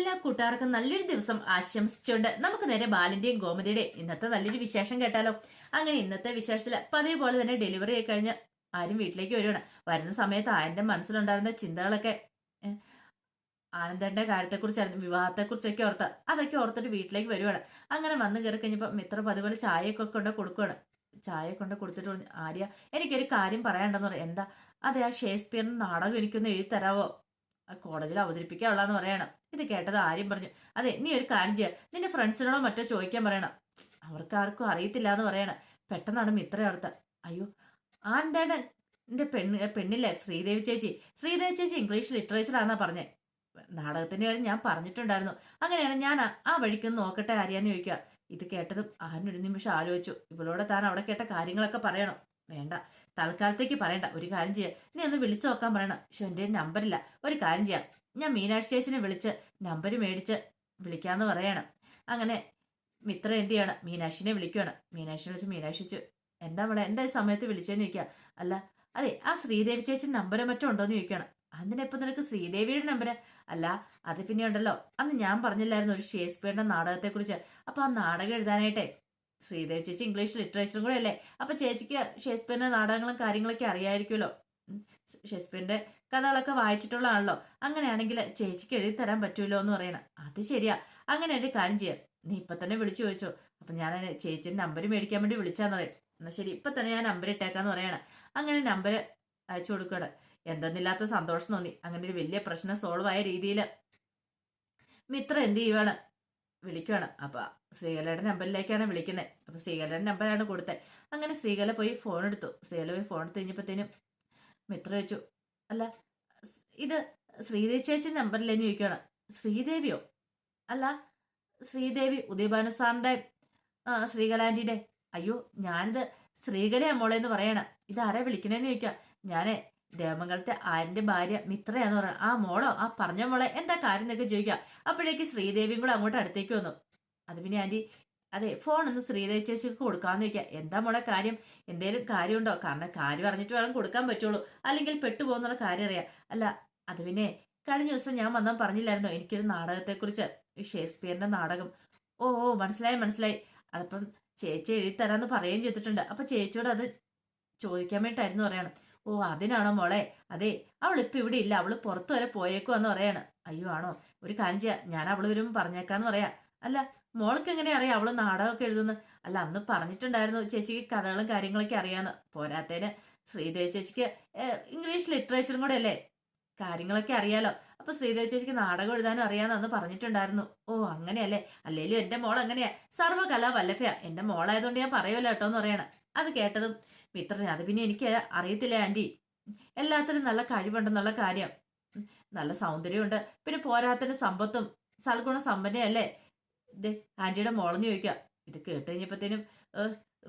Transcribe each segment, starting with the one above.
എല്ലാ കൂട്ടുകാർക്കും നല്ലൊരു ദിവസം ആശംസിച്ചുകൊണ്ട് നമുക്ക് നേരെ ബാലിന്റെയും ഗോമതിയുടെയും ഇന്നത്തെ നല്ലൊരു വിശേഷം കേട്ടാലോ. അങ്ങനെ ഇന്നത്തെ വിശേഷത്തില് പതിവ് പോലെ തന്നെ ഡെലിവറി ആയി കഴിഞ്ഞ് ആരും വീട്ടിലേക്ക് വരുവാണ്. വരുന്ന സമയത്ത് ആരുടെ മനസ്സിലുണ്ടായിരുന്ന ചിന്തകളൊക്കെ ആനന്ദന്റെ കാര്യത്തെക്കുറിച്ചായിരുന്നു, വിവാഹത്തെക്കുറിച്ചൊക്കെ ഓർത്ത് അതൊക്കെ ഓർത്തിട്ട് വീട്ടിലേക്ക് വരുവാണ്. അങ്ങനെ വന്ന് കയറി കഴിഞ്ഞപ്പോൾ മിത്ര പതിപോലെ ചായയൊക്കെ കൊണ്ട് കൊടുക്കുകയാണ്. ചായ കൊണ്ട് കൊടുത്തിട്ട് പറഞ്ഞു, ആര്യ എനിക്കൊരു കാര്യം പറയാനുണ്ടെന്ന് പറയാം. എന്താ? അതെ, ആ ഷേക്സ്പിയറിന്റെ നാടകം എനിക്കൊന്ന് എഴുതി തരാവോ? കോളേജിൽ അവതരിപ്പിക്കാനുള്ളതെന്ന് പറയണം. ഇത് കേട്ടത് ആര്യം പറഞ്ഞു, അതെ നീ ഒരു കാര്യം ചെയ്യുക, നിന്റെ ഫ്രണ്ട്സിനോടോ മറ്റോ ചോദിക്കാൻ പറയണം, അവർക്ക് ആർക്കും അറിയത്തില്ല എന്ന് പറയണം. പെട്ടെന്നാണ് മിത്ര ഓർത്ത, അയ്യോ ആന്താണ് എന്റെ പെണ്ണില്ലേ ശ്രീദേവി ചേച്ചി. ശ്രീദേവി ചേച്ചി ഇംഗ്ലീഷ് ലിറ്ററേച്ചർ ആണെന്നാ പറഞ്ഞേ. നാടകത്തിന്റെ കാര്യം ഞാൻ പറഞ്ഞിട്ടുണ്ടായിരുന്നു. അങ്ങനെയാണ് ഞാൻ ആ വഴിക്കൊന്ന് നോക്കട്ടെ ആര്യാന്ന് ചോദിക്കുക. ഇത് കേട്ടതും ആരിനൊരു നിമിഷം ആലോചിച്ചു, ഇവളോട് താൻ അവിടെ കേട്ട കാര്യങ്ങളൊക്കെ പറയണം. വേണ്ട, തൽക്കാലത്തേക്ക് പറയണ്ട. ഒരു കാര്യം ചെയ്യാം, നീ ഒന്ന് വിളിച്ചു നോക്കാൻ പറയണം. പക്ഷെ എൻ്റെ നമ്പറില്ല. ഒരു കാര്യം ചെയ്യാം, ഞാൻ മീനാക്ഷി ചേച്ചിനെ വിളിച്ച് നമ്പർ മേടിച്ച് വിളിക്കാന്ന് പറയണം. അങ്ങനെ മിത്ര എന്ത് ചെയ്യണം, മീനാക്ഷിനെ വിളിക്കുകയാണ്. മീനാക്ഷിനെ വിളിച്ച് മീനാക്ഷി ചോദിച്ചു, എന്താ മോളെ, എന്താ ഈ സമയത്ത് വിളിച്ചതെന്ന് ചോദിക്കുക. അല്ല അതെ, ആ ശ്രീദേവി ചേച്ചി നമ്പരോ മറ്റോ ഉണ്ടോന്ന് ചോദിക്കണം. അതിനിപ്പോ നിനക്ക് ശ്രീദേവിയുടെ നമ്പര്? അല്ല അത് പിന്നെ ഉണ്ടല്ലോ, അന്ന് ഞാൻ പറഞ്ഞില്ലായിരുന്നു ഒരു ഷേക്സ്പിയറിന്റെ നാടകത്തെക്കുറിച്ച്. അപ്പൊ ആ നാടകം എഴുതാനായിട്ടെ ശ്രീദേവി ചേച്ചി ഇംഗ്ലീഷ് ലിറ്ററേച്ചറും കൂടെ അല്ലേ, അപ്പൊ ചേച്ചിക്ക് ഷേക്സ്പിയറിന്റെ നാടകങ്ങളും കാര്യങ്ങളൊക്കെ അറിയാമായിരിക്കുമല്ലോ. ഷേക്സ്പിയറിന്റെ കഥകളൊക്കെ വായിച്ചിട്ടുള്ളതാണല്ലോ. അങ്ങനെയാണെങ്കിൽ ചേച്ചിക്ക് എഴുതി തരാൻ പറ്റൂലോ എന്ന് പറയണം. അത് ശരിയാ, അങ്ങനെ ഒരു കാര്യം ചെയ്യാം, നീ ഇപ്പൊ തന്നെ വിളിച്ചു ചോദിച്ചോ. അപ്പൊ ഞാൻ ചേച്ചിന്റെ നമ്പർ മേടിക്കാൻ വേണ്ടി വിളിച്ചാന്ന് പറയും. എന്നാ ശരി, ഇപ്പൊ തന്നെ ഞാൻ നമ്പർ ഇട്ടേക്കാന്ന് പറയണം. അങ്ങനെ നമ്പർ അയച്ചു കൊടുക്കുകയാണ്. എന്തെന്നില്ലാത്ത സന്തോഷം തോന്നി. അങ്ങനെ ഒരു വലിയ പ്രശ്നം സോൾവ് ആയ രീതിയിൽ മിത്ര എന്ത് ചെയ്യുവാണ്, വിളിക്കുവാണ്. അപ്പൊ ശ്രീകലയുടെ നമ്പറിലേക്കാണ് വിളിക്കുന്നത്. അപ്പൊ ശ്രീകലയുടെ നമ്പറാണ് കൊടുത്തത്. അങ്ങനെ ശ്രീകല പോയി ഫോൺ എടുത്തു. ശ്രീകല പോയി ഫോൺ എടുത്ത് കഴിഞ്ഞപ്പോഴത്തേനും മിത്ര വെച്ചു, അല്ല ഇത് ശ്രീദേവി ചേച്ചി നമ്പറിലേന്ന് ചോദിക്കുകയാണ്. ശ്രീദേവിയോ? അല്ല ശ്രീദേവി ഉദയഭാനു സാറിന്റെ ശ്രീകലാന്റിയുടെ. അയ്യോ ഞാനിത് ശ്രീകലയാ മോളെന്ന് പറയണം. ഇതാരാ വിളിക്കണേന്ന് ചോദിക്കുക. ഞാനേ ദേവമംഗലത്തെ ആരിന്റെ ഭാര്യ മിത്രയാന്ന് പറയാം. ആ മോളോ? ആ പറഞ്ഞ മോളെ, എന്താ കാര്യം എന്നൊക്കെ ചോദിക്കുക. അപ്പോഴേക്ക് ശ്രീദേവിയും കൂടെ അങ്ങോട്ട് അടുത്തേക്ക് വന്നു. അത് പിന്നെ ആന്റി, അതെ ഫോൺ ഒന്ന് ശ്രീദേവി ചേച്ചിക്ക് കൊടുക്കാന്ന് ചോദിക്കുക. എന്താ മോളെ കാര്യം? എന്തേലും കാര്യമുണ്ടോ? കാരണം കാര്യം അറിഞ്ഞിട്ട് വേണം കൊടുക്കാൻ പറ്റുള്ളൂ, അല്ലെങ്കിൽ പെട്ടുപോകുന്നുള്ള കാര്യം അറിയാം. അല്ല അത് പിന്നെ കഴിഞ്ഞ ദിവസം ഞാൻ വന്നാൽ പറഞ്ഞില്ലായിരുന്നോ എനിക്കൊരു നാടകത്തെക്കുറിച്ച്, ഷേക്സ്പിയറിന്റെ നാടകം. ഓ ഓ മനസ്സിലായി മനസ്സിലായി. അതിപ്പം ചേച്ചി എഴുതി തരാന്ന് പറയുകയും ചെയ്തിട്ടുണ്ട്. അപ്പൊ ചേച്ചിയോട് അത് ചോദിക്കാൻ വേണ്ടിട്ടായിരുന്നു പറയണം. ഓ അതിനാണോ മോളെ? അതെ, അവളിപ്പോ ഇവിടെ ഇല്ല, അവള് പുറത്തു വരെ പോയേക്കുവാന്ന് പറയാണ്. അയ്യോ ആണോ? ഒരു കാര്യം ചെയ്യാം, ഞാൻ അവള് വരുമ്പോൾ പറഞ്ഞേക്കാന്ന് പറയാ. അല്ല മോൾക്ക് എങ്ങനെ അറിയാം അവള് നാടകമൊക്കെ എഴുതുന്നു? അല്ല അന്ന് പറഞ്ഞിട്ടുണ്ടായിരുന്നു ചേച്ചിക്ക് കഥകളും കാര്യങ്ങളൊക്കെ അറിയാന്ന്. പോരാത്തേന് ശ്രീദേവി ചേച്ചിക്ക് ഇംഗ്ലീഷ് ലിറ്ററേച്ചറും കൂടെ അല്ലേ, കാര്യങ്ങളൊക്കെ അറിയാലോ. അപ്പൊ ശ്രീദേവി ചേച്ചിക്ക് നാടകം എഴുതാനും അറിയാന്ന് അന്ന് പറഞ്ഞിട്ടുണ്ടായിരുന്നു. ഓ അങ്ങനെയല്ലേ? അല്ലേലും എന്റെ മോൾ അങ്ങനെയാ, സർവ്വകലാ വല്ലഭയാ. എന്റെ മോളായതുകൊണ്ട് ഞാൻ പറയുമല്ലോ കേട്ടോ എന്ന് പറയണം. അത് കേട്ടതും മിത്രന്, അത് പിന്നെ എനിക്ക് അറിയത്തില്ല ആന്റി, എല്ലാത്തിനും നല്ല കഴിവുണ്ടെന്നുള്ള കാര്യം, നല്ല സൗന്ദര്യമുണ്ട്, പിന്നെ പോരാത്തിന് സമ്പത്തും സൽഗുണ സമ്പന്നയല്ലേ ഇതേ ആന്റിയുടെ മോളെന്ന് ചോദിക്കുക. ഇത് കേട്ട് കഴിഞ്ഞപ്പോഴത്തേനും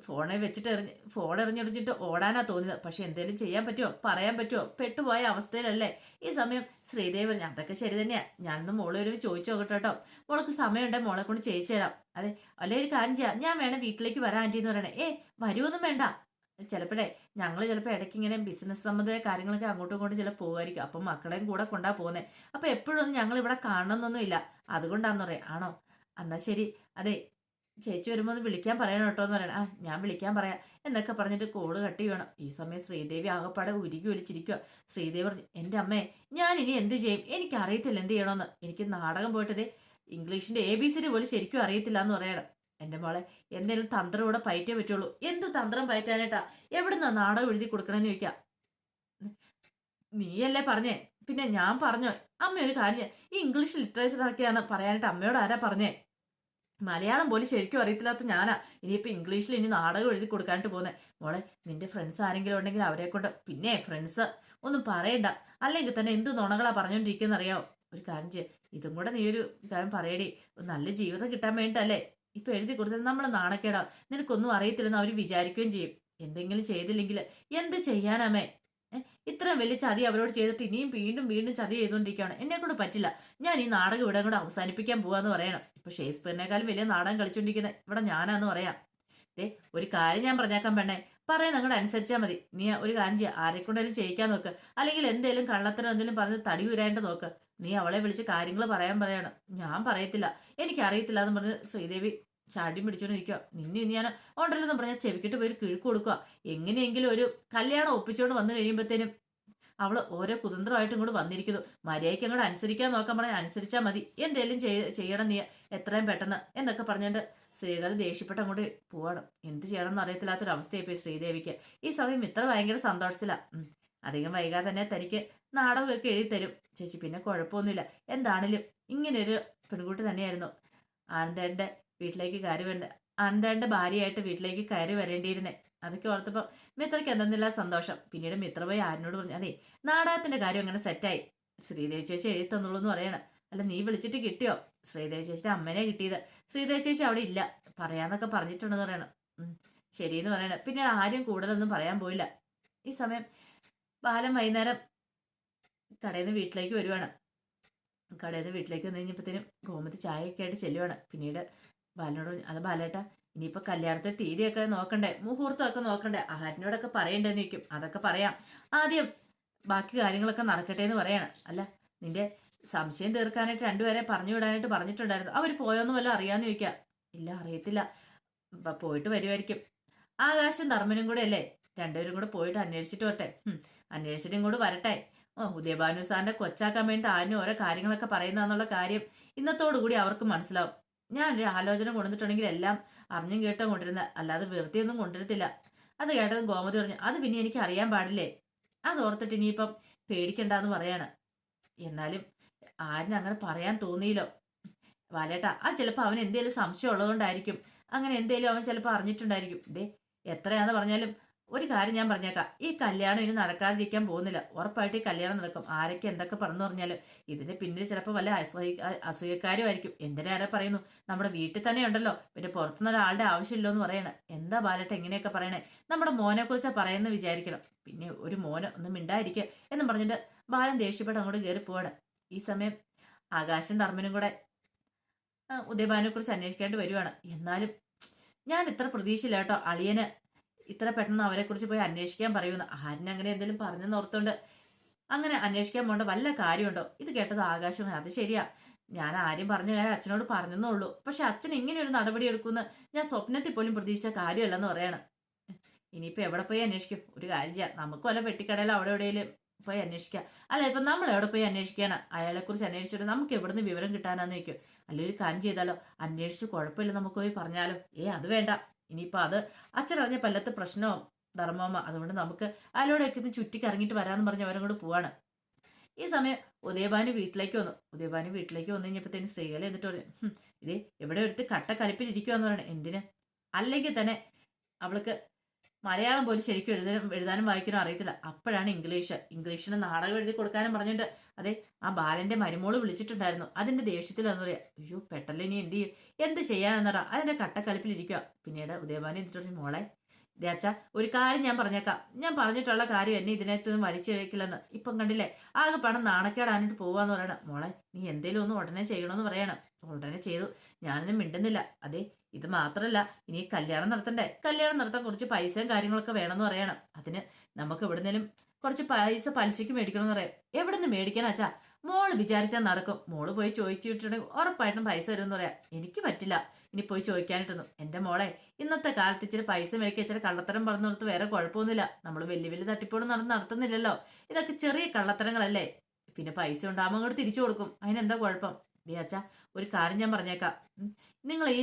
ഫോണെ വെച്ചിട്ട് ഫോൺ എറിഞ്ഞെറിഞ്ഞിട്ട് ഓടാനാ തോന്നിയത്. പക്ഷെ എന്തേലും ചെയ്യാൻ പറ്റുമോ, പറയാൻ പറ്റുമോ? പെട്ടുപോയ അവസ്ഥയിലല്ലേ ഈ സമയം. ശ്രീദേവി പറഞ്ഞു, അതൊക്കെ ശരി തന്നെയാ, ഞാനൊന്ന് മോള് വരുമ്പോൾ ചോദിച്ചു നോക്കട്ടെ കേട്ടോ. മോൾക്ക് സമയമുണ്ടേ മോളെ കൊണ്ട് ചെയ്യിച്ചു തരാം. അതെ അല്ലെ ഒരു കാര്യം ചെയ്യാം, ഞാൻ വേണം വീട്ടിലേക്ക് വരാൻ ആന്റി എന്ന് പറയണേ. വരുമൊന്നും വേണ്ട, ചിലപ്പോഴേ ഞങ്ങൾ ചിലപ്പോൾ ഇടയ്ക്ക് ഇങ്ങനെ ബിസിനസ് സംബന്ധമായ കാര്യങ്ങളൊക്കെ അങ്ങോട്ടും ഇങ്ങോട്ടും ചിലപ്പോൾ പോകുമായിരിക്കും. അപ്പം മക്കളെയും കൂടെ കൊണ്ടാ പോകുന്നത്. അപ്പൊ എപ്പോഴൊന്നും ഞങ്ങൾ ഇവിടെ കാണണമെന്നൊന്നും ഇല്ല, അതുകൊണ്ടാന്ന് പറയാം. ആണോ? എന്നാ ശരി. അതെ ചേച്ചി വരുമ്പോൾ ഒന്ന് വിളിക്കാൻ പറയണം കേട്ടോ എന്ന് പറയണം. ഞാൻ വിളിക്കാൻ പറയാം എന്നൊക്കെ പറഞ്ഞിട്ട് കോള് കട്ട് ചെയ്യണം. ഈ സമയം ശ്രീദേവി ആകപ്പാടെ ഉരുകി ഒലിച്ചിരിക്കുക. ശ്രീദേവി പറഞ്ഞു, എൻ്റെ അമ്മേ ഞാൻ ഇനി എന്ത് ചെയ്യും, എനിക്ക് അറിയത്തില്ല എന്ത് ചെയ്യണമെന്ന്. എനിക്ക് നാടകം പോയിട്ടത് ഇംഗ്ലീഷിന്റെ ABCD പോലും ശരിക്കും അറിയത്തില്ല എന്ന് പറയണം. എൻ്റെ മോളെ എന്തെങ്കിലും തന്ത്രം ഇവിടെ പയറ്റേ പറ്റുള്ളൂ. എന്ത് തന്ത്രം പയറ്റാനായിട്ടാ? എവിടുന്നാ നാടകം എഴുതി കൊടുക്കണമെന്ന് ചോദിക്കാം. നീയല്ലേ പറഞ്ഞേ, പിന്നെ ഞാൻ പറഞ്ഞോ? അമ്മ ഒരു കാര്യം, ഈ ഇംഗ്ലീഷ് ലിറ്ററേച്ചർ ഒക്കെയാന്ന് പറയാനായിട്ട് അമ്മയോട് ആരാ പറഞ്ഞേ? മലയാളം പോലും ശരിക്കും അറിയത്തില്ലാത്ത ഞാനാ ഇനിയിപ്പോ ഇംഗ്ലീഷിൽ ഇനി നാടകം എഴുതി കൊടുക്കാനായിട്ട് പോകുന്നത്. മോളെ നിന്റെ ഫ്രണ്ട്സ് ആരെങ്കിലും ഉണ്ടെങ്കിൽ അവരെ കൊണ്ട്, പിന്നെ ഫ്രണ്ട്സ് ഒന്നും പറയണ്ട, അല്ലെങ്കിൽ തന്നെ എന്ത് നുണകളാ പറഞ്ഞോണ്ടിരിക്കുന്ന അറിയാവോ? ഒരു കാര്യം ചെയ്യ, ഇതും കൂടെ നീ ഒരു കാര്യം പറയടി, നല്ല ജീവിതം കിട്ടാൻ വേണ്ടിട്ടല്ലേ ഇപ്പൊ എഴുതി കൊടുത്തത്. നമ്മൾ നാണക്കേടാ, നിനക്കൊന്നും അറിയത്തില്ലെന്ന് അവർ വിചാരിക്കുകയും ചെയ്യും. എന്തെങ്കിലും ചെയ്തില്ലെങ്കിൽ എന്ത് ചെയ്യാനാമേ? ഇത്രയും വലിയ ചതി അവരോട് ചെയ്തിട്ട് ഇനിയും വീണ്ടും വീണ്ടും ചതി ചെയ്തുകൊണ്ടിരിക്കുകയാണ്. എന്നെ കൊണ്ട് പറ്റില്ല, ഞാൻ ഈ നാടകം ഇവിടെ കൂടെ അവസാനിപ്പിക്കാൻ പോവാന്ന് പറയണം. ഇപ്പൊ ഷേക്സ്പിയറിനേക്കാളും വലിയ നാടകം കളിച്ചോണ്ടിരിക്കുന്നത് ഇവിടെ ഞാനാന്ന് പറയാം. ഒരു കാര്യം ഞാൻ പറഞ്ഞേക്കാൻ പെണ്ണേ, പറയാൻ അങ്ങോട്ട് അനുസരിച്ചാൽ മതി. നീ ഒരു കാര്യം ചെയ്യുക, ആരെക്കൊണ്ടേലും ചെയ്യിക്കാൻ നോക്ക്, അല്ലെങ്കിൽ എന്തേലും കള്ളത്തരം എന്തെങ്കിലും പറഞ്ഞ് തടി ഉരായിട്ട് നോക്ക്. നീ അവളെ വിളിച്ച് കാര്യങ്ങൾ പറയാൻ പറയാണ്. ഞാൻ പറയത്തില്ല, എനിക്കറിയത്തില്ല എന്ന് പറഞ്ഞ് ശ്രീദേവി ചാടി പിടിച്ചോണ്ട് നിൽക്കുക. നിന്നെ ഇനി ഞാൻ ഉണ്ടല്ലെന്ന് പറഞ്ഞാൽ ചെവിക്കിട്ട് പോയി കിഴക്ക് കൊടുക്കുക. എങ്ങനെയെങ്കിലും ഒരു കല്യാണം ഒപ്പിച്ചോണ്ട് വന്നു കഴിയുമ്പോഴത്തേനും അവള് ഓരോ കുതന്ത്രമായിട്ടും കൂടെ വന്നിരിക്കുന്നു. മര്യാദയ്ക്ക് അങ്ങോട്ട് അനുസരിക്കാൻ നോക്കാൻ പറഞ്ഞാൽ അനുസരിച്ചാൽ മതി, എന്തേലും ചെയ്യണം നീ എത്രയും പെട്ടെന്ന് എന്നൊക്കെ പറഞ്ഞുകൊണ്ട് ശ്രീകാന്ത് ദേഷ്യപ്പെട്ട് അങ്ങോട്ട് പോവാണ്. എന്ത് ചെയ്യണം എന്ന് അറിയത്തില്ലാത്തൊരവസ്ഥയായിപ്പോയി ശ്രീദേവിക്ക്. ഈ സമയം ഇത്ര ഭയങ്കര സന്തോഷത്തില. അധികം വൈകാതെ തന്നെ തനിക്ക് നാടകമൊക്കെ എഴുതി തരും ചേച്ചി, പിന്നെ കുഴപ്പമൊന്നുമില്ല. എന്താണേലും ഇങ്ങനെയൊരു പെൺകുട്ടി തന്നെയായിരുന്നു ആനന്ദേട്ടന്റെ വീട്ടിലേക്ക് കയറി വേണ്ട ആനന്ദേട്ടന്റെ ഭാര്യയായിട്ട് വീട്ടിലേക്ക് കയറി വരേണ്ടിയിരുന്നേ. അതൊക്കെ ഓർത്തപ്പോ മിത്രയ്ക്ക് എന്തെന്നില്ല സന്തോഷം. പിന്നീട് മിത്ര പോയി ആരിനോട് പറഞ്ഞു, അതെ നാടകത്തിന്റെ കാര്യം അങ്ങനെ സെറ്റായി, ശ്രീദേവി ചേച്ചി എഴുതി തന്നുള്ളൂ എന്ന് പറയണ. അല്ല നീ വിളിച്ചിട്ട് കിട്ടിയോ? ശ്രീദേവി ചേച്ചിയുടെ അമ്മനെ കിട്ടിയത്. ശ്രീദേവി ചേച്ചി അവിടെ ഇല്ല, പറയാന്നൊക്കെ പറഞ്ഞിട്ടുണ്ടെന്ന് പറയണം. ശരിയെന്ന് പറയണ. പിന്നെ ആരും കൂടുതലൊന്നും പറയാൻ പോയില്ല. ഈ സമയം ബാലൻ വൈകുന്നേരം കടയിൽ നിന്ന് വീട്ടിലേക്ക് വരുവാണ്. കടയിൽ നിന്ന് വീട്ടിലേക്ക് വന്നു കഴിഞ്ഞപ്പോഴത്തേനും ഗോമതി ചായയൊക്കെ ആയിട്ട് ചെല്ലുവാണ്. പിന്നീട് ബാലനോട് അത് ബാലേട്ടാ, ഇനിയിപ്പോ കല്യാണത്തെ തീയതിയൊക്കെ നോക്കണ്ടേ, മുഹൂർത്തമൊക്കെ നോക്കണ്ടേ, ആരിനോടൊക്കെ പറയണ്ടെന്ന് നിൽക്കും. അതൊക്കെ പറയാം, ആദ്യം ബാക്കി കാര്യങ്ങളൊക്കെ നടക്കട്ടെ എന്ന് പറയാണ്. അല്ല നിന്റെ സംശയം തീർക്കാനായിട്ട് രണ്ടുപേരെ പറഞ്ഞു വിടാനായിട്ട് പറഞ്ഞിട്ടുണ്ടായിരുന്നു, അവർ പോയോന്ന് വല്ലതും അറിയാന്ന് ചോദിക്കാം. ഇല്ല അറിയത്തില്ല, പോയിട്ട് വരുമായിരിക്കും. ആകാശം ധർമ്മനും കൂടെ അല്ലേ, രണ്ടുപേരും കൂടെ പോയിട്ട് അന്വേഷിച്ചിട്ട് വരട്ടെ. അന്വേഷിച്ചിട്ട് ഇങ്ങോട്ട് വരട്ടെ. ഉദയഭാനു സാറിന്റെ കൊച്ചാക്കാൻ വേണ്ടി ആരും ഓരോ കാര്യങ്ങളൊക്കെ പറയുന്നതെന്നുള്ള കാര്യം ഇന്നത്തോടുകൂടി അവർക്ക് മനസ്സിലാവും. ഞാനൊരു ആലോചന കൊണ്ടുവന്നിട്ടുണ്ടെങ്കിൽ എല്ലാം അറിഞ്ഞും കേട്ടോ കൊണ്ടിരുന്ന, അല്ലാതെ വെറുതെ ഒന്നും കൊണ്ടുവരത്തില്ല. അത് കേട്ടതും ഗോമതി പറഞ്ഞു, അത് പിന്നെ എനിക്ക് അറിയാൻ പാടില്ലേ, അത് ഓർത്തിട്ട് ഇനിയിപ്പം പേടിക്കണ്ടെന്ന് പറയാണ്. എന്നാലും ആരിനും അങ്ങനെ പറയാൻ തോന്നിയില്ലോ വാലേട്ടാ. അത് ചിലപ്പോൾ അവൻ എന്തേലും സംശയം ഉള്ളതുകൊണ്ടായിരിക്കും, അങ്ങനെ എന്തേലും അവൻ ചിലപ്പോൾ അറിഞ്ഞിട്ടുണ്ടായിരിക്കും. ഇതേ എത്രയാന്ന് പറഞ്ഞാലും ഒരു കാര്യം ഞാൻ പറഞ്ഞേക്കാം, ഈ കല്യാണം ഇനി നടക്കാതിരിക്കാൻ പോകുന്നില്ല. ഉറപ്പായിട്ട് ഈ കല്യാണം നടക്കും. ആരൊക്കെ എന്തൊക്കെ പറഞ്ഞു പറഞ്ഞാലും ഇതിന് പിന്നിൽ ചിലപ്പോൾ വല്ല അസൂയക്കാരുമായിരിക്കും. എന്തിനാരെ പറയുന്നു, നമ്മുടെ വീട്ടിൽ തന്നെ ഉണ്ടല്ലോ, പിന്നെ പുറത്തുനിന്ന് ഒരാളുടെ ആവശ്യമില്ലോ എന്ന് പറയണേ. എന്താ ബാലട്ടെ ഇങ്ങനെയൊക്കെ പറയണേ, നമ്മുടെ മോനെ കുറിച്ചാ പറയുന്ന വിചാരിക്കണം. പിന്നെ ഒരു മോനെ ഒന്നും മിണ്ടായിരിക്കുക എന്നും പറഞ്ഞിട്ട് ബാലൻ ദേഷ്യപ്പെട്ട് അങ്ങോട്ട് കയറി പോവാണ്. ഈ സമയം ആകാശം ധർമ്മനും കൂടെ ഉദയഭാനെ കുറിച്ച് അന്വേഷിക്കേണ്ടി വരുവാണ്. എന്നാലും ഞാൻ ഇത്ര പ്രതീക്ഷയില്ല കേട്ടോ, അളിയന് ഇത്ര പെട്ടെന്ന് അവരെ കുറിച്ച് പോയി അന്വേഷിക്കാൻ പറയുമെന്ന്. ആരിനങ്ങനെ എന്തെങ്കിലും പറഞ്ഞെന്ന് ഓർത്തോണ്ട് അങ്ങനെ അന്വേഷിക്കാൻ പോകേണ്ട വല്ല കാര്യമുണ്ടോ? ഇത് കേട്ടത് ആകാശം, അത് ശരിയാ, ഞാൻ ആരും പറഞ്ഞ കാര്യം അച്ഛനോട് പറഞ്ഞെന്നേ ഉള്ളൂ, പക്ഷെ അച്ഛൻ ഇങ്ങനെ ഒരു നടപടി എടുക്കുമെന്ന് ഞാൻ സ്വപ്നത്തിൽ പോലും പ്രതീക്ഷിച്ച കാര്യമല്ലെന്ന് പറയണം. ഇനിയിപ്പോ എവിടെ പോയി അന്വേഷിക്കും? ഒരു കാര്യം ചെയ്യാം, നമുക്ക് വല്ല പെട്ടിക്കടയിലോ അവിടെ എവിടെയെങ്കിലും പോയി അന്വേഷിക്കാം. അല്ല ഇപ്പൊ നമ്മൾ എവിടെ പോയി അന്വേഷിക്കാനാ? അയാളെ കുറിച്ച് അന്വേഷിച്ചിട്ട് നമുക്ക് എവിടുന്ന് വിവരം കിട്ടാനാന്ന് ചോദിക്കും. അല്ലെ ഒരു കാര്യം ചെയ്താലോ, അന്വേഷിച്ച് കുഴപ്പമില്ല നമുക്ക് പോയി പറഞ്ഞാലോ? അത് വേണ്ട, ഇനിയിപ്പോൾ അത് അച്ഛനറിഞ്ഞ പല്ലത്തെ പ്രശ്നവും ധർമ്മമ്മ, അതുകൊണ്ട് നമുക്ക് അയാളോടൊക്കെ ഒന്ന് ചുറ്റിക്കറങ്ങിയിട്ട് വരാമെന്ന് പറഞ്ഞ് അവരും കൂടെ പോവാണ്. ഈ സമയം ഉദയഭാനു വീട്ടിലേക്ക് വന്നു. ഉദയഭാനു വീട്ടിലേക്ക് വന്നു കഴിഞ്ഞപ്പോഴത്തേന് സ്ത്രീകളെ എന്നിട്ട് പറഞ്ഞു, ഇതേ എവിടെ എടുത്ത് കട്ട കലിപ്പിലിരിക്കുവാന്ന് പറയണേ. എന്തിന്? അല്ലെങ്കിൽ തന്നെ അവൾക്ക് മലയാളം പോലും ശരിക്കും എഴുതാനും വായിക്കാനും അറിയത്തില്ല. അപ്പോഴാണ് ഇംഗ്ലീഷിന് നാടകം എഴുതി കൊടുക്കാനും പറഞ്ഞിട്ട് അതെ ആ ബാലന്റെ മരുമോള് വിളിച്ചിട്ടുണ്ടായിരുന്നു. അതിന്റെ ദേഷ്യത്തിലാന്ന് പറയാ. അയ്യോ പെട്ടല്ലോ, ഇനി എന്ത് ചെയ്യും, എന്ത് ചെയ്യാനെന്നറാ അതിന്റെ കട്ടക്കലിപ്പിലിരിക്കുക. പിന്നീട് ഉദയഭാനു എന്നിട്ട് മോളെ ദേച്ചാ ഒരു കാര്യം ഞാൻ പറഞ്ഞേക്കാം, ഞാൻ പറഞ്ഞിട്ടുള്ള കാര്യം എന്നെ ഇതിനകത്തൊന്നും വലിച്ചിഴക്കില്ലെന്ന് ഇപ്പം കണ്ടില്ലേ, ആകെ പണം നാണക്കേടാനിട്ട് പോവാന്ന് പറയണം. മോളെ നീ എന്തേലും ഒന്ന് ഉടനെ ചെയ്യണമെന്ന് പറയണം. ഉടനെ ചെയ്തു, ഞാനൊന്നും മിണ്ടുന്നില്ല. അതെ ഇത് മാത്രല്ല, ഇനി കല്യാണം നടത്തണ്ടേ, കല്യാണം നടത്താൻ കുറച്ച് പൈസയും കാര്യങ്ങളൊക്കെ വേണമെന്ന് പറയണം. അതിന് നമുക്ക് എവിടുന്നേലും കുറച്ച് പൈസ പലിശയ്ക്ക് മേടിക്കണമെന്ന് പറയാം. എവിടെ നിന്ന് മേടിക്കാനാച്ചാ? മോള് വിചാരിച്ചാൽ നടക്കും. മോള് പോയി ചോദിച്ചിട്ടുണ്ടെങ്കിൽ ഉറപ്പായിട്ടും പൈസ തരുമെന്ന് പറയാം. എനിക്ക് പറ്റില്ല ഇനി പോയി ചോദിക്കാനിട്ടൊന്നും. എന്റെ മോളെ ഇന്നത്തെ കാലത്ത് ഇച്ചിരി പൈസ മേടിക്കുക, ഇച്ചിരി കള്ളത്തരം പറഞ്ഞു കൊടുത്ത് വേറെ കുഴപ്പമൊന്നുമില്ല. നമ്മൾ വലിയ വലിയ തട്ടിപ്പോടും നടത്തുന്നില്ലല്ലോ. ഇതൊക്കെ ചെറിയ കള്ളത്തരങ്ങളല്ലേ, പിന്നെ പൈസ ഉണ്ടാകുമ്പോൾ അങ്ങോട്ട് തിരിച്ചു കൊടുക്കും, അതിനെന്താ കുഴപ്പം? അച്ഛാ ഒരു കാര്യം ഞാൻ പറഞ്ഞേക്കാം, നിങ്ങൾ ഈ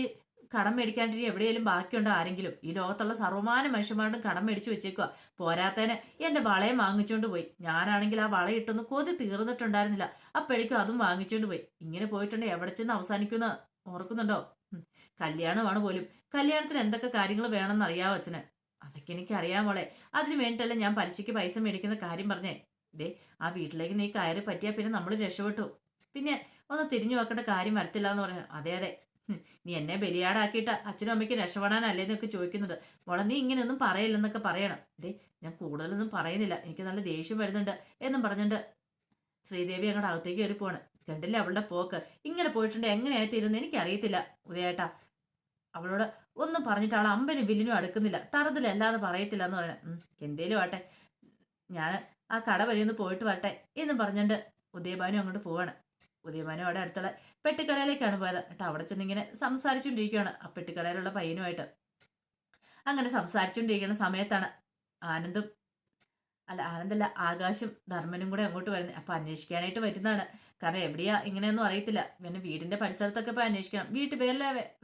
കടം മേടിക്കാണ്ടിരി എവിടെയെങ്കിലും ബാക്കിയുണ്ടോ ആരെങ്കിലും? ഈ ലോകത്തുള്ള സർവ്വമാന മനുഷ്യന്മാരോടും കടം മേടിച്ചു വെച്ചേക്കുക. പോരാത്തതിന് എന്റെ വളയം വാങ്ങിച്ചുകൊണ്ട് പോയി. ഞാനാണെങ്കിൽ ആ വളയിട്ടൊന്ന് കൊതി തീർന്നിട്ടുണ്ടായിരുന്നില്ല, അപ്പോഴേക്കും അതും വാങ്ങിച്ചുകൊണ്ട് പോയി. ഇങ്ങനെ പോയിട്ടുണ്ടെങ്കിൽ എവിടെ ചെന്ന് അവസാനിക്കുന്ന ഓർക്കുന്നുണ്ടോ? കല്യാണമാണ് പോലും. കല്യാണത്തിന് എന്തൊക്കെ കാര്യങ്ങൾ വേണമെന്ന് അറിയാവോ അച്ഛന്? അതൊക്കെ എനിക്ക് അറിയാൻ മോളെ. അതിന് വേണ്ടിയിട്ടല്ല ഞാൻ പലിശയ്ക്ക് പൈസ മേടിക്കുന്ന കാര്യം പറഞ്ഞേ. ദേ ആ വീട്ടിലേക്ക് നീ കയറി പറ്റിയാൽ പിന്നെ നമ്മൾ രക്ഷപ്പെട്ടു, പിന്നെ ഒന്ന് തിരിഞ്ഞു നോക്കേണ്ട കാര്യം വരത്തില്ല എന്ന് പറഞ്ഞു. അതെ അതെ, നീ എന്നെ ബലിയാടാക്കിയിട്ട് അച്ഛനും അമ്മയ്ക്ക് രക്ഷപ്പെടാനല്ലേന്നൊക്കെ ചോദിക്കുന്നുണ്ട്. മോളെ നീ ഇങ്ങനെയൊന്നും പറയില്ലെന്നൊക്കെ പറയണം. ദേ ഞാൻ കൂടുതലൊന്നും പറയുന്നില്ല, എനിക്ക് നല്ല ദേഷ്യം വരുന്നുണ്ട് എന്നും പറഞ്ഞിട്ട് ശ്രീദേവി അങ്ങോട്ട് അകത്തേക്ക് കയറി പോവാണ്. കണ്ടില്ല അവളുടെ പോക്ക്, ഇങ്ങനെ പോയിട്ടുണ്ട് എങ്ങനെയായിത്തീരുന്നു എനിക്കറിയത്തില്ല ഉദയേട്ടാ. അവളോട് ഒന്നും പറഞ്ഞിട്ട് അവൾ അമ്പനും വില്ലിനും അടുക്കുന്നില്ല, തറുതിലല്ലാതെ പറയത്തില്ല എന്ന് പറയണം. എന്തേലും ആട്ടെ, ഞാൻ ആ കട വരെയൊന്ന് പോയിട്ട് വരട്ടെ എന്നും പറഞ്ഞിട്ട് ഉദയഭാനു അങ്ങോട്ട് പോവാണ്. ഉദയഭാനു അവിടെ അടുത്തുള്ള പെട്ടിക്കടയിലേക്കാണ് പോയത്. എന്നിട്ട് അവിടെ ചെന്നിങ്ങനെ സംസാരിച്ചുകൊണ്ടിരിക്കുകയാണ് ആ പെട്ടിക്കടയിലുള്ള പയ്യനുമായിട്ട്. അങ്ങനെ സംസാരിച്ചുകൊണ്ടിരിക്കുന്ന സമയത്താണ് ആനന്ദും ആനന്ദല്ല, ആകാശും ധർമ്മനും കൂടെ അങ്ങോട്ട് വരുന്നത്. അപ്പൊ അന്വേഷിക്കാനായിട്ട് വരുന്നതാണ്. കാരണം എവിടെയാ ഇങ്ങനെയൊന്നും അറിയത്തില്ല. പിന്നെ വീടിന്റെ പരിസരത്തൊക്കെ പോയി അന്വേഷിക്കണം.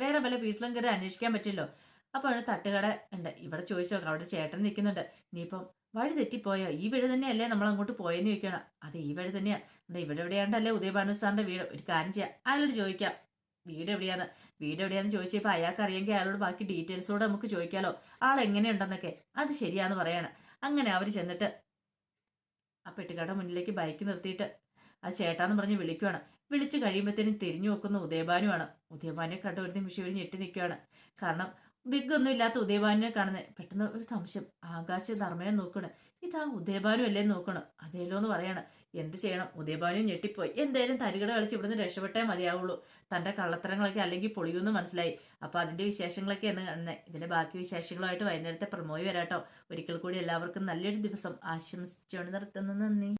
വേറെ പല വീട്ടിലും കയറി അന്വേഷിക്കാൻ പറ്റില്ലോ. അപ്പൊ അവിടെ തട്ടുകട ഉണ്ട്, ഇവിടെ ചോദിച്ചു നോക്കാം. അവിടെ ചേട്ടൻ നിൽക്കുന്നുണ്ട്. ഇനിയിപ്പം വഴി തെറ്റിപ്പോയോ, ഈ വഴി തന്നെയല്ലേ നമ്മൾ അങ്ങോട്ട് പോയെന്ന് ചോദിക്കണം. അതെ, ഈ വഴി തന്നെയാ. എന്താ ഇവിടെ എവിടെയാണ്ടല്ലേ ഉദയഭാനു സാറിന്റെ വീട്. ഒരു കാര്യം ചെയ്യാം, അയാളോട് ചോദിക്കാം വീട് എവിടെയാന്ന് ചോദിച്ചപ്പോ അയാൾക്ക് അറിയെങ്കിൽ അയാളോട് ബാക്കി ഡീറ്റെയിൽസോടെ നമുക്ക് ചോദിക്കാലോ, ആൾ എങ്ങനെയുണ്ടെന്നൊക്കെ. അത് ശരിയാന്ന് പറയാണ്. അങ്ങനെ അവർ ചെന്നിട്ട് ആ പെട്ടിക്കട മുന്നിലേക്ക് ബൈക്ക് നിർത്തിയിട്ട് അത് ചേട്ടാന്ന് പറഞ്ഞ് വിളിക്കുവാണ്. വിളിച്ചു കഴിയുമ്പോഴത്തേനും തിരിഞ്ഞു നോക്കുന്ന ഉദയഭാനുവാണ്. ഉദയഭാനുയെ കണ്ടു ഒരു നിമിഷം ഞെട്ടി നിൽക്കുകയാണ്. കാരണം ബിഗ് ഒന്നും ഇല്ലാത്ത ഉദയഭാനുവിനെ കാണുന്നത്. പെട്ടെന്ന് ഒരു സംശയം, ആകാശ് ധർമ്മനെ നോക്കണം, ഇതാ ഉദയഭാനു അല്ലേ നോക്കണം. അതേലോ എന്ന് പറയാണ്. എന്ത് ചെയ്യണം, ഉദയഭാനു ഞെട്ടിപ്പോയി. എന്തായാലും തരികട കളിച്ച് ഇവിടുന്ന് രക്ഷപ്പെട്ടേ മതിയാവുള്ളൂ. തന്റെ കള്ളത്തരങ്ങളൊക്കെ അല്ലെങ്കിൽ പൊളിയൂന്ന് മനസ്സിലായി. അപ്പൊ അതിന്റെ വിശേഷങ്ങളൊക്കെ എന്ന് കാണുന്നത്. ഇതിന്റെ ബാക്കി വിശേഷങ്ങളുമായിട്ട് വൈകുന്നേരത്തെ പ്രമോയി വരാട്ടോ. ഒരിക്കൽ കൂടി എല്ലാവർക്കും നല്ലൊരു ദിവസം ആശംസിച്ചുകൊണ്ട് നിർത്തുന്നു. നന്ദി.